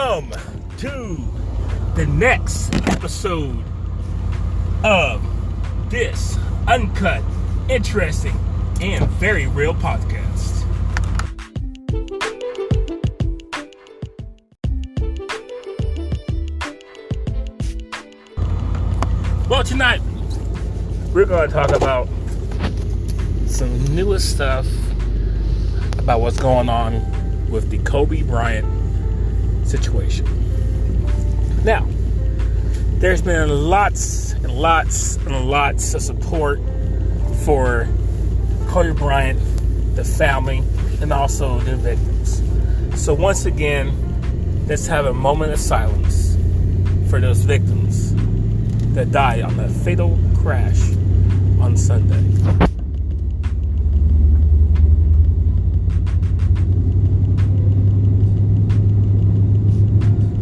Welcome to the next episode of this uncut, interesting, and very real podcast. Well, tonight we're going to talk about some newest stuff about what's going on with the Kobe Bryant situation. Now, there's been lots and lots and lots of support for Kobe Bryant, the family, and also the victims. So once again, let's have a moment of silence for those victims that died on that fatal crash on Sunday.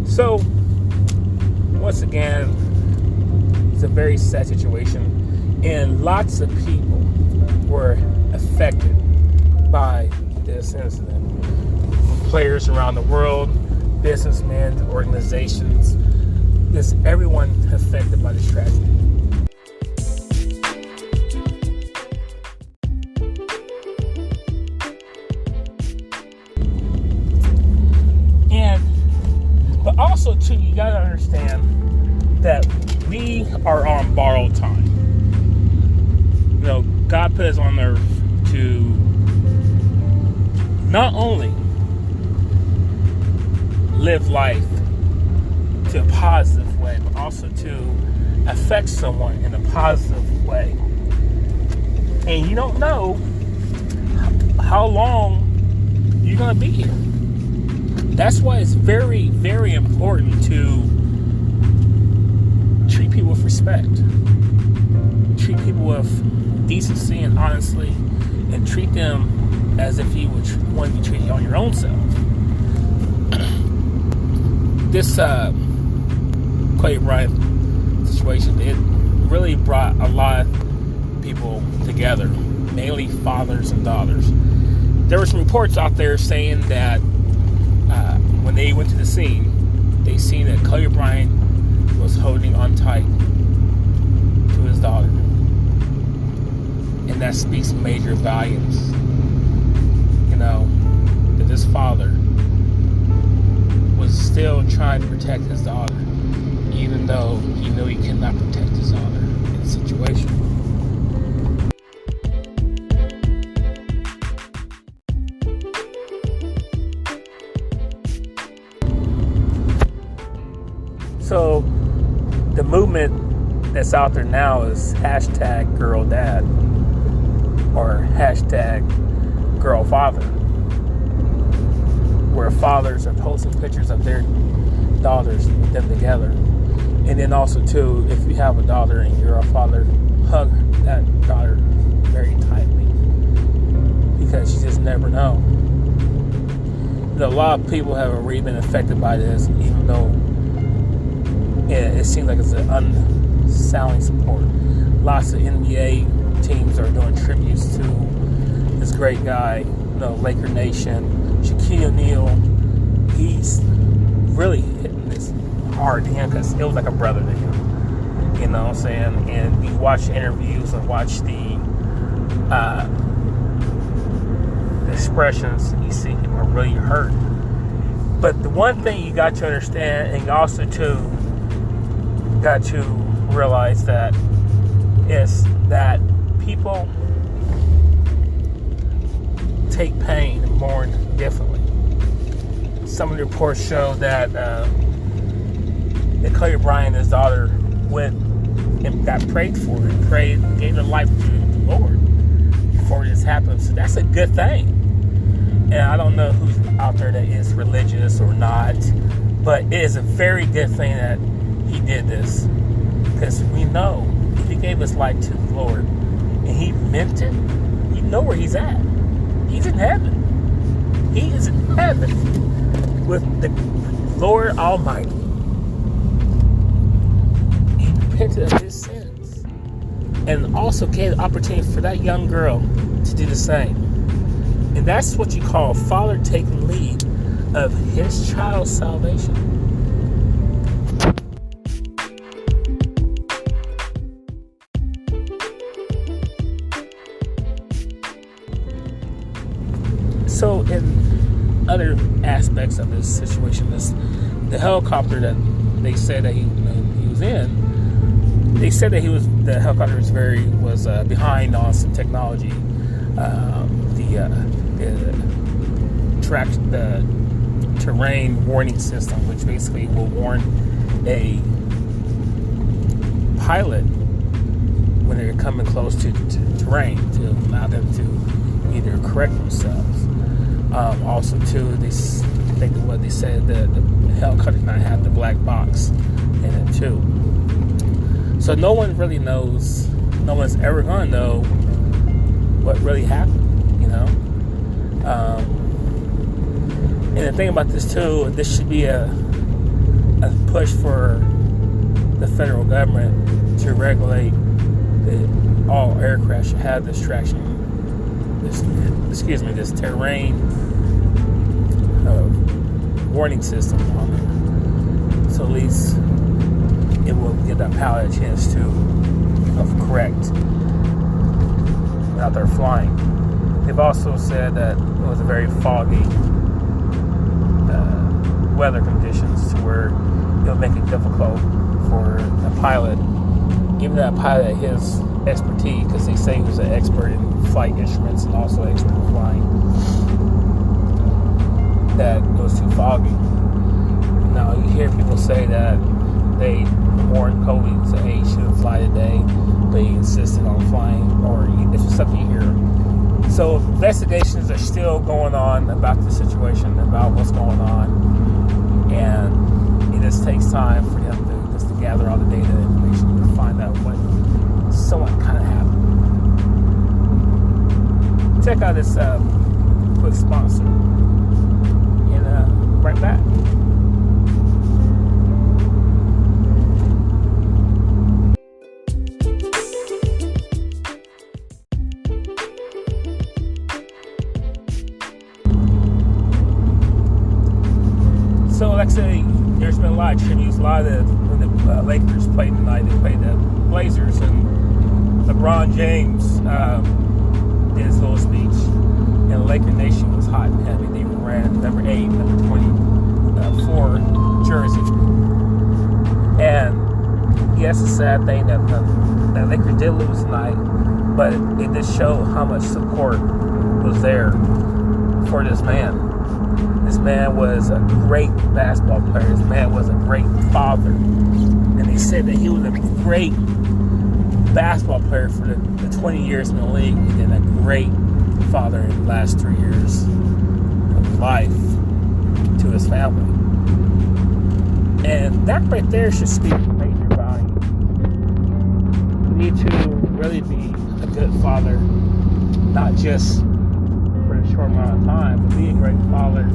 So, once again, it's a very sad situation, and lots of people were affected by this incident. Players around the world, businessmen, organizations, just everyone affected by this tragedy. But also, too, you got to understand that we are on borrowed time. You know, God put us on earth to not only live life to a positive way, but also to affect someone in a positive way. And you don't know how long you're going to be here. That's why it's very, very important to treat people with respect. Treat people with decency and honesty, and treat them as if you would want to be treated on your own self. This Kobe Bryant situation, it really brought a lot of people together, mainly fathers and daughters. There were some reports out there saying that when they went to the scene, they seen that Kobe Bryant was holding on tight to his daughter. And that speaks major volumes. You know, that this father was still trying to protect his daughter, even though he knew he could not protect his daughter in the situation. So, the movement that's out there now is hashtag girl dad or hashtag girl father, where fathers are posting pictures of their daughters with them together. And then also, too, if you have a daughter and you're a father, hug that daughter very tightly, because you just never know. You know, a lot of people have already been affected by this, even though it seems like it's an unsounding support. Lots of NBA teams are doing tributes to this great guy, you know, Laker Nation. Shaquille O'Neal, he's really hitting this hard to him because it was like a brother to him. You know what I'm saying? And you watch interviews and watch the expressions, you see him are really hurt. But the one thing you got to understand, and also too, got to realize that is that people take pain and mourn differently. Some of the reports show that Kobe Bryant and his daughter went and got prayed for and gave their life to the Lord before this happened. So that's a good thing. And I don't know who's out there that is religious or not, but it is a very good thing that he did this, because we know if he gave his life to the Lord and he meant it, you know where he's at. He's in heaven. He is in heaven with the Lord Almighty. He repented of his sins and also gave the opportunity for that young girl to do the same. And that's what you call a father taking lead of his child's salvation. So in other aspects of this situation, the helicopter that they said that he was in, they said that the helicopter was behind on some technology. The terrain warning system, which basically will warn a pilot when they're coming close to terrain to allow them to either correct themselves. Also, too, they said that the helicopter did not have the black box in it too. So no one really knows. No one's ever gonna know what really happened, you know. And the thing about this too, this should be a push for the federal government to regulate that all aircraft should have this this terrain warning system on there. So at least it will give that pilot a chance to correct without their flying. They've also said that it was a very foggy weather conditions to where it'll make it difficult for a pilot, even that pilot his expertise, because they say he was an expert in flight instruments and also expert in flying, that it was too foggy. Now you hear people say that they warned Kobe and say, hey, you shouldn't fly today, but he insisted on flying, or it's just something you hear. So investigations are still going on about the situation, about what's going on, and it just takes time for them to gather all the data and information to find out what somewhat kind of happened. Check out this quick sponsor, and right back. So, like I say, there's been a lot of tributes. A lot of when the Lakers played tonight, they played the Blazers, and LeBron James did his little speech, and the Laker Nation was hot and heavy. They ran number 8, number 24 jersey, and yes, it's a sad thing that the Lakers did lose tonight, but it did show how much support was there for this man. This man was a great basketball player. This man was a great father. And he said that he was a great basketball player for the 20 years in the league, and then a great father in the last 3 years of his life to his family. And that right there should speak major volume. We need to really be a good father, not just for a short amount of time, but be a great father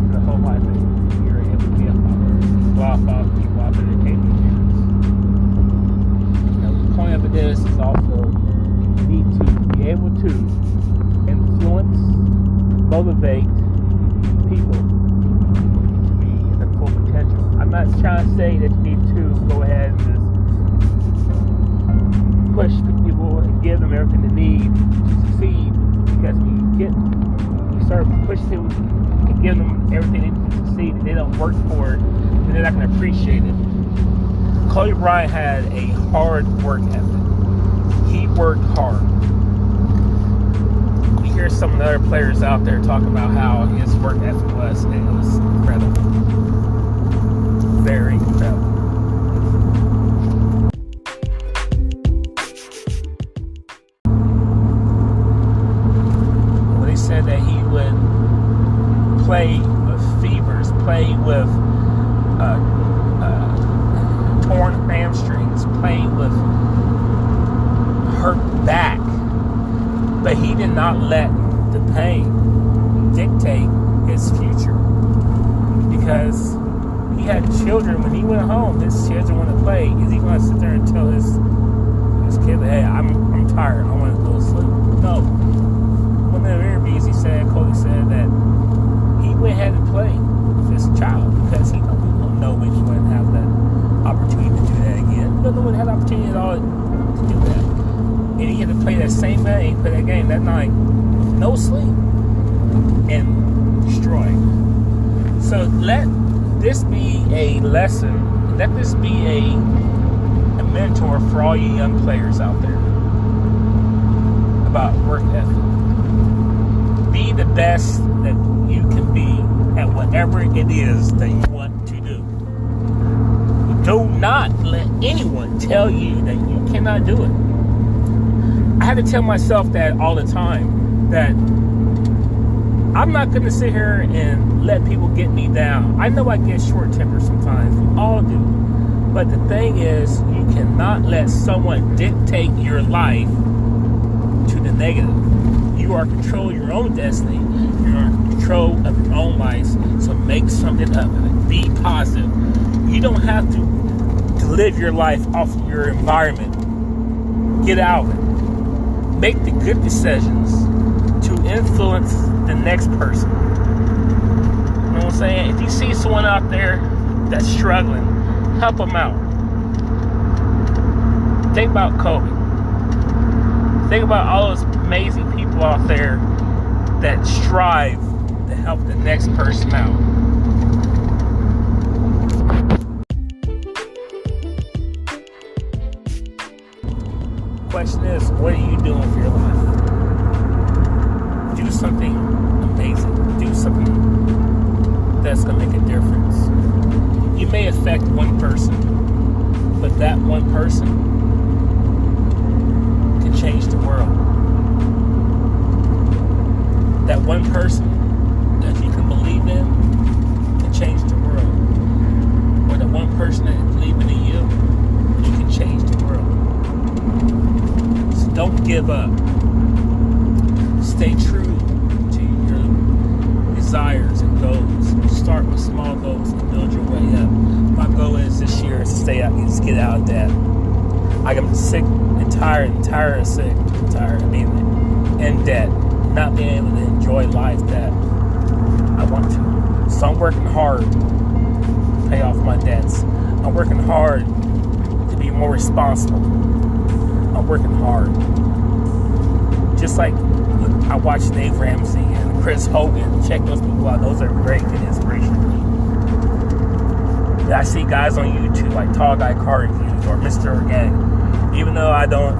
for the whole life that you're able to be a father. A lot of father people out there that can't be parents. The point of this is also you need to be able to influence, motivate people to be in their full potential. I'm not trying to say that you need to go ahead and just push people and give them everything they need to succeed, because when you start pushing people and give them everything they need to succeed and they don't work for it, then they're not going to appreciate it. Kobe Bryant had a hard work ethic. He worked hard. You hear some of the other players out there talking about how his work ethic was, and it was incredible. Very incredible. When he said that he would play with fevers, play with torn hamstrings, playing with hurt back, but he did not let the pain dictate his future, because he had children. When he went home, his children want to play. Is he going to sit there and tell his kid, hey, I'm tired, I want to go to sleep? No. One of the interviews, Kobe said that the opportunity at all to do that. And he had to play that same game, play that game that night, no sleep, and destroy. So let this be a lesson. Let this be a mentor for all you young players out there about work ethic. Be the best that you can be at whatever it is that you want to do. Do not let anyone tell you that you cannot do it. I had to tell myself that all the time, that I'm not going to sit here and let people get me down. I know I get short-tempered sometimes. We all do. But the thing is, you cannot let someone dictate your life to the negative. You are in control of your own destiny. You're in control of your own life. So make something of it. Be positive. You don't have to live your life off of your environment. Get out of it. Make the good decisions to influence the next person. You know what I'm saying? If you see someone out there that's struggling, help them out. Think about Kobe. Think about all those amazing people out there that strive to help the next person out. Question is, what are you doing for your life? Do something amazing. Do something that's going to make a difference. You may affect one person, but that one person can change the world. That one person that you can believe in can change the world. Or that one person that is believing in you, you can change the world. So don't give up. Stay true to your desires and goals. Start with small goals and build your way up. My goal is this year is to stay out, just get out of debt. I am sick and tired of being in debt, not being able to enjoy life that I want to. So I'm working hard to pay off my debts. I'm working hard to be more responsible. I'm working hard. Just like I watch Dave Ramsey and Chris Hogan. Check those people out. Those are great and inspiration for me. I see guys on YouTube like Tall Guy Car Reviews or Mr. Organic. Even though I don't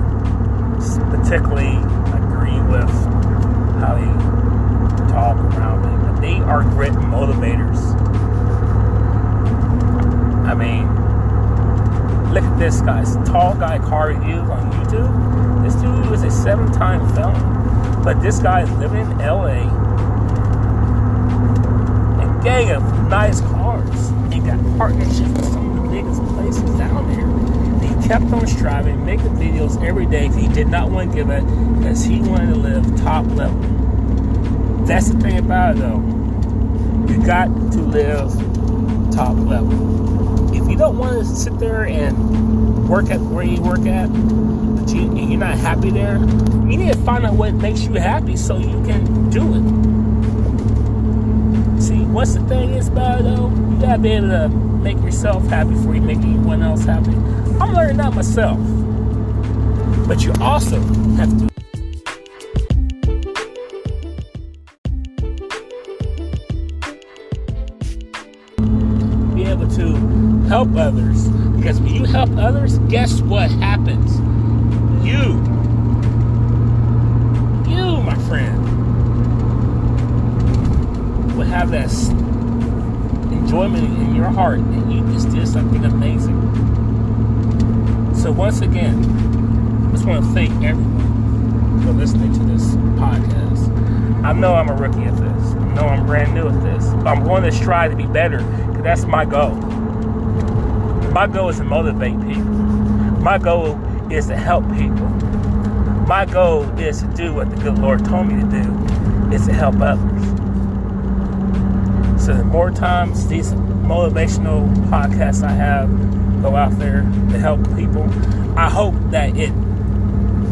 particularly agree with how they talk around it, but they are great motivators. I mean, look at this guy. Tall Guy Car Reviews on YouTube. This dude was a 7-time felon. But this guy is living in LA and gang of nice cars. He got partnerships with some of the biggest places down there. He kept on striving, making videos every day. He did not want to give it because he wanted to live top level. That's the thing about it though. You got to live top level. If you don't want to sit there and work at where you work at, but you're not happy there, you need to find out what makes you happy so you can do it. See, what's the thing is about it though? You gotta be able to make yourself happy before you make anyone else happy. I'm learning that myself. But you also have to be able to help others. Because when you help others, guess what happens? You, my friend, will have that enjoyment in your heart and you just did something amazing. So once again, I just want to thank everyone for listening to this podcast. I know I'm a rookie at this. I know I'm brand new at this. But I'm going to strive to be better because that's my goal. My goal is to motivate people. My goal is to help people. My goal is to do what the good Lord told me to do, is to help others. So the more times these motivational podcasts I have go out there to help people, I hope that it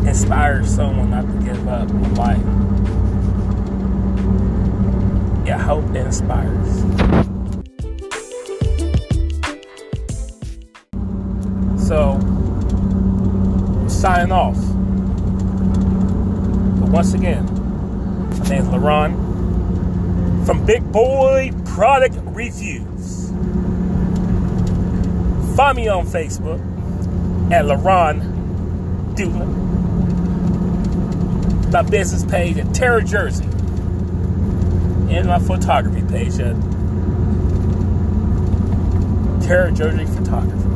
inspires someone not to give up on life. Yeah, I hope it inspires. So signing off. But once again, my name is LaRon from Big Boy Product Reviews. Find me on Facebook at LaRon Doolin. My business page at Terra Jersey. And my photography page at Terra Jersey Photography.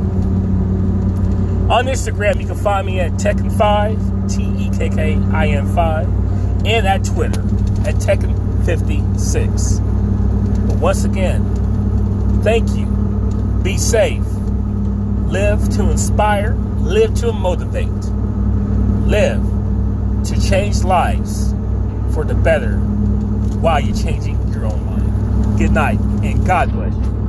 On Instagram, you can find me at Tekken5, Tekkin5, and at Twitter at Tekken56. But once again, thank you. Be safe. Live to inspire. Live to motivate. Live to change lives for the better while you're changing your own life. Good night, and God bless you.